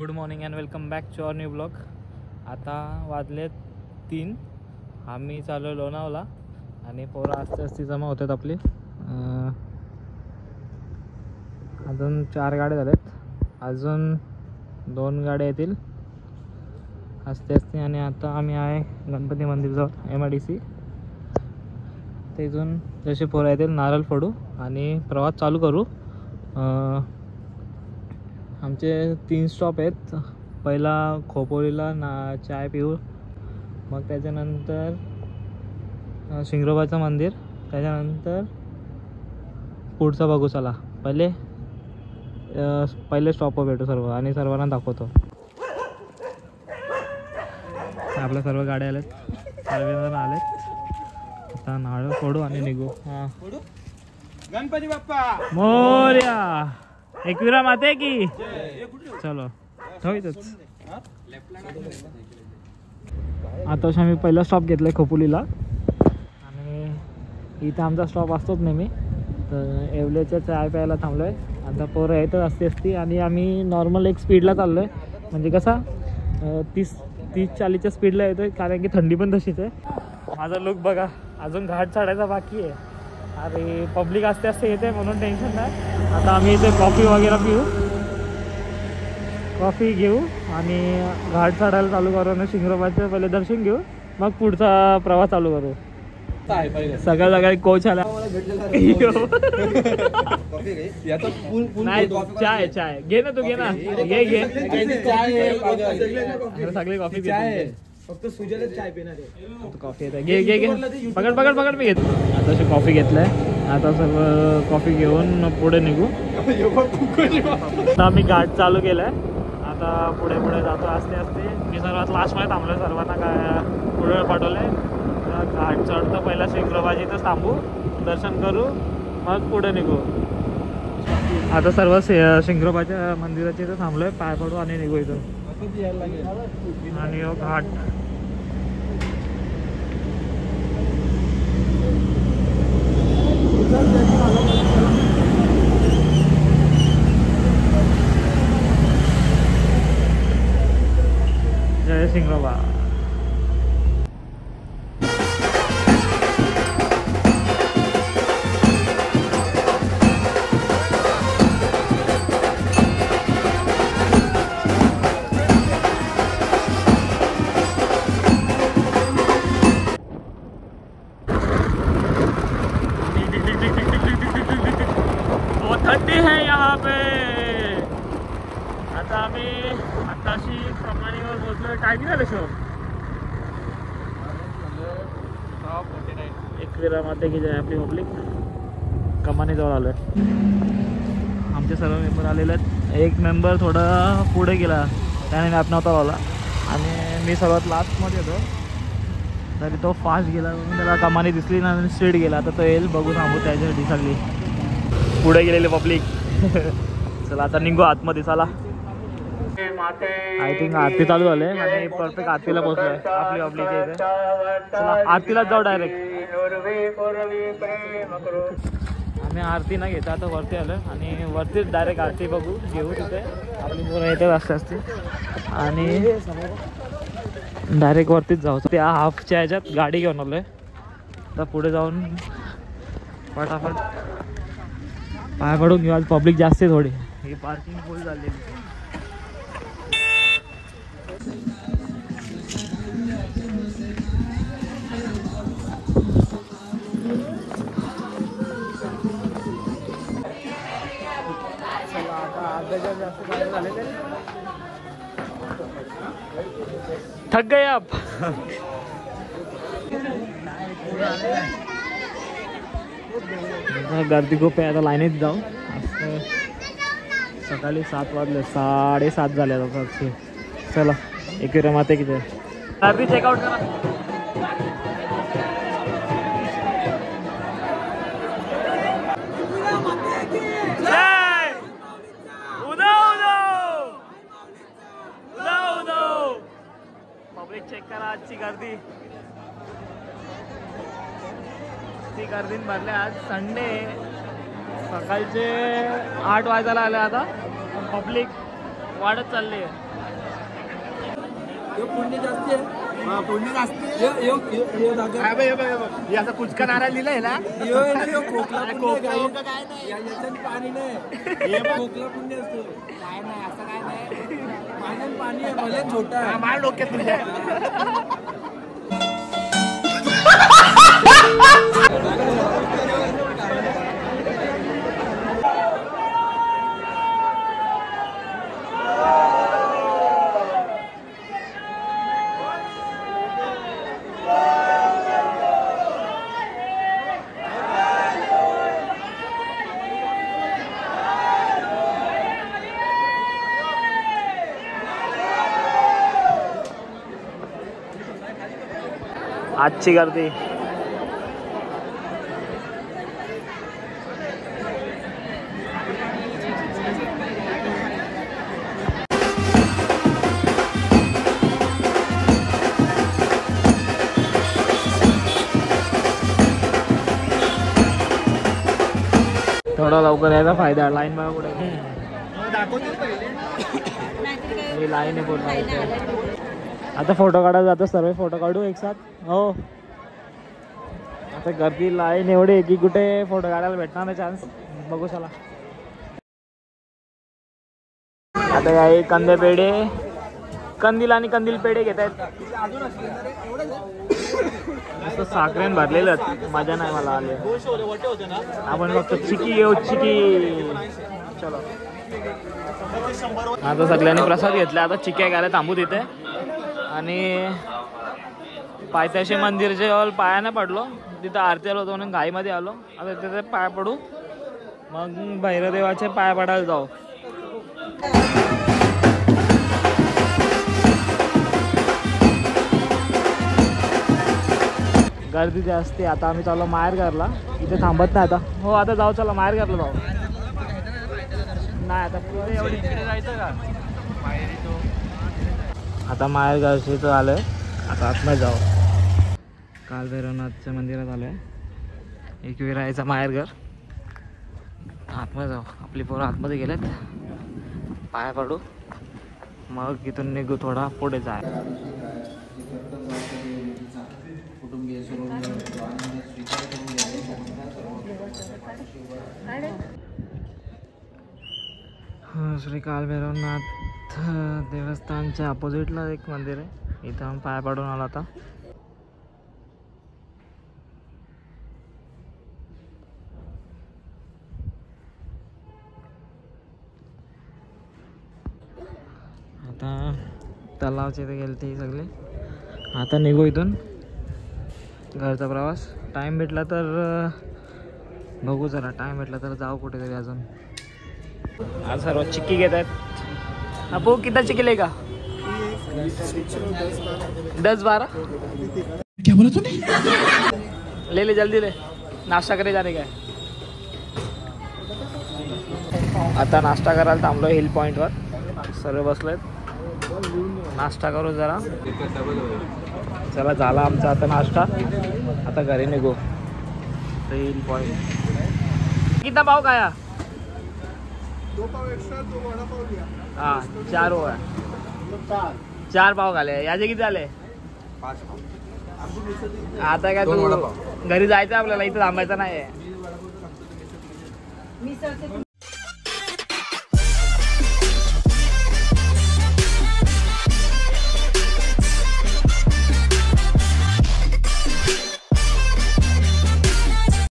Good morning and welcome back to our new blog. आता वाजलेत 3. आम्ही चालू लोणावळा आणि पोरं आस्ते आस्ते जमा होतात आपली. अजून 4 गाड्या झाल्यात, अजून 2 गाड्या येतील आस्ते आस्ते. आणि आता आम्ही आहे गणपती मंदिरजवळ MIDC. तिथून जसे पोरं येतील नारळ फोडू आणि प्रवास चालू करू. आमचे 3 स्टॉप आहेत. पहिला खोपोलीला चाय पिऊ, मग त्याच्यानंतर शिंगरोबाचं मंदिर, त्याच्यानंतर पुढचं बघू. चला पहिले स्टॉपवर भेटू सर्व आणि सर्वांना दाखवतो. आपल्या सर्व गाड्या आल्यात, सर्वजण आलेत. आता नारळ फोडू आणि निघू. गणपती बाप्पा मोरया. एकविरा माते की. चलो ठेवतच. आता आम्ही पहिला स्टॉप घेतलाय खोपोलीला आणि इथं आमचा स्टॉप असतोच नेहमी. तर येवल्याच्या चाय प्यायला थांबलोय. आता पोरं येतच असते आणि आम्ही नॉर्मल एक स्पीडला चाललोय. म्हणजे कसा 30-40च्या स्पीडला येतोय, कारण की थंडी पण तशीच आहे. माझा लुक बघा, अजून घाट चढायचा बाकी आहे. अरे पब्लिक आस्ते आस्ते येते म्हणून टेन्शन नाही. आता आम्ही इथे कॉफी वगैरे पिऊ, कॉफी घेऊ आणि घाट चढायला चालू करू. आणि शिंगरोबाचं पहिले दर्शन घेऊ, मग पुढचा प्रवास चालू करू. सगळ्या सगळ्या कोच आला. नाही चाय चाय घे ना, तू घे ना, घे सगळी कॉफी फक्त सुजल चाय पिणार आहे. कॉफी येते, घे पकड मी घेतो. आता अशी कॉफी घेतलाय. आता सर्व कॉफी घेऊन पुढे निघू. आता आम्ही घाट चालू केलाय. आता पुढे जातो आस्ते आस्ते. मी सर्वात लास्टमध्ये थांबलोय, सर्वांना काय पुढे पाठवलंय. घाट चढतो पहिला शिंगरोबाजीतच थांबू, दर्शन करू, मग पुढे निघू. आता सर्व शिंगरोबाच्या मंदिराच्या इथं थांबलोय, पाय पडू आणि निघू इथून. आणि घाट जय शिंगरोबा. थंडी है यहाँ पे. आता आम्ही आताशी कमानीवर पोहोचलो. टायमिंग झालं शो 6:49. मध्ये की जाय आपली पब्लिक कमानीजवळ आलोय. आमचे सर्व मेंबर आलेले आहेत. एक मेंबर थोडा पुढे गेला, त्याने मॅप नव्हता लावला आणि मी सर्वात लास्टमध्ये होतो. तरी तो फास्ट गेला, त्याला कमानी दिसली ना, स्ट्रीट गेला. आता तो येईल, बघू थांबू त्याच्यासाठी सगळी पुढे गेलेले पब्लिक. चला आता निघू आतमध्ये. चला आय थिंक आरती चालू झाले आणि परफेक्ट आरतीला पोहोचलोय आपली पब्लिकच्या इथे. चला आरतीलाच जाऊ डायरेक्ट. आम्ही आरती न घेता आता वरती आलो आणि वरतीच डायरेक्ट आरती घेऊ. तिथे आपली पोरं येतात असते असते आणि डायरेक्ट वरतीच जाऊ. त्या हाफच्या ह्याच्यात गाडी घेऊन आलोय. तर पुढे जाऊन फटाफट पाय पडून घेऊ. आज पब्लिक जास्त आहे थोडी, ही पार्किंग फुल झालेली. चला आता अर्ध्याच्या जास्त गाडी झाले तरी थक गए आप. गर्दी खूप आहे. आता लाईनीत जाऊ. सकाळी 7 वाजले, 7:30 झाले आता. चला एकविरा माते किती गर्दी चेकआउट करा. पब्लिक चेक करा आजची गर्दी. ती गर्दीन भरले. आज संडे, सकाळचे 8 वाजायला आले. आता पब्लिक वाढत चालली पुण्य जास्त आहे. पुण्य जास्त याचा कुचका नारळ लिहिलाय ना. पाणी नाही खोकला पुण्य असतो. काय नाही असं काय नाही. पाणी आहे भले छोटा मार डोक्यात तुझ्या. आजची गर्दी थोडा लवकर यायचा फायदा. लाईन बघा कुठे लाईन आहे पूर्ण. आता फोटो काढायला जातो. सर्व फोटो काढू एक साथ. हो आता गर्दी लाईन एवढी आहे की कुठे फोटो काढायला भेटणार नाही चान्स. बघू चला. आता काही कंदे पेढे कंदील आणि कंदील पेढे घेत आहेत. साखरेन भरलेलं मजा नाही मला आले. आपण फक्त चिकी घेऊ चिकी. चलो आता सगळ्यांनी प्रसाद घेतला. आता चिक्या घ्यायला थांबू तिथे. आणि पायथ्याशी मंदिरचे जवळ पायाने पडलो. तिथं आरती आलो होतो म्हणून घाईमध्ये आलो. आता तिथे पाय पडू मग भैरवदेवाचे पाय पडायला जाऊ. गर्दी जास्ती. आता आम्ही चाललो माहेरघरला. इथे थांबत नाही आता. हो आता जाऊ चला माहेरघरला जाऊ. नाही आता पुढे एवढी इकडे जायचं का. आता माहेरघरशी तर आलोय. आता आतमध्ये जाऊ. कालभैरवनाथच्या मंदिरात आलोय. एकविरायचं माहेरघर. आतमध्ये जाऊ. आपली पोरं आतमध्ये गेलेत. पाय पडू मग इथून निघू. थोडा पुढे जाय. श्री कालभैरवनाथ देवस्थानच्या अपोजिटला एक मंदिर आहे. इथं आम्ही पाय पडून आलो. आता आता तलावचे इथे गेले ते सगळे. आता निघू इथून घरचा प्रवास. टाईम भेटला तर बघू जरा. टाईम भेटला तर जाऊ कुठेतरी अजून. आज सर्व चिक्की घेत आहेत. आपो कितना चिक्की लेगा. 10-12 क्या बोला तूने. ले जल्दी ले. नाश्ता करे जाने का. आता नाश्ता करायला थांबलो हिल पॉईंटवर. सर्व बसलेत. नाश्ता करू जरा. चला झाला आमचा आता नाश्ता. आता घरी निघू. Hill point. कितना पाव खाया. 2 पाव एक्स्ट्रा 2 वडा पाव लिया. हाँ 4 हो 4 पाव खाले. याचे किती झाले. 5 पाव. आता काय तू घरी जायचं आपल्याला. इथं थांबायचं नाही.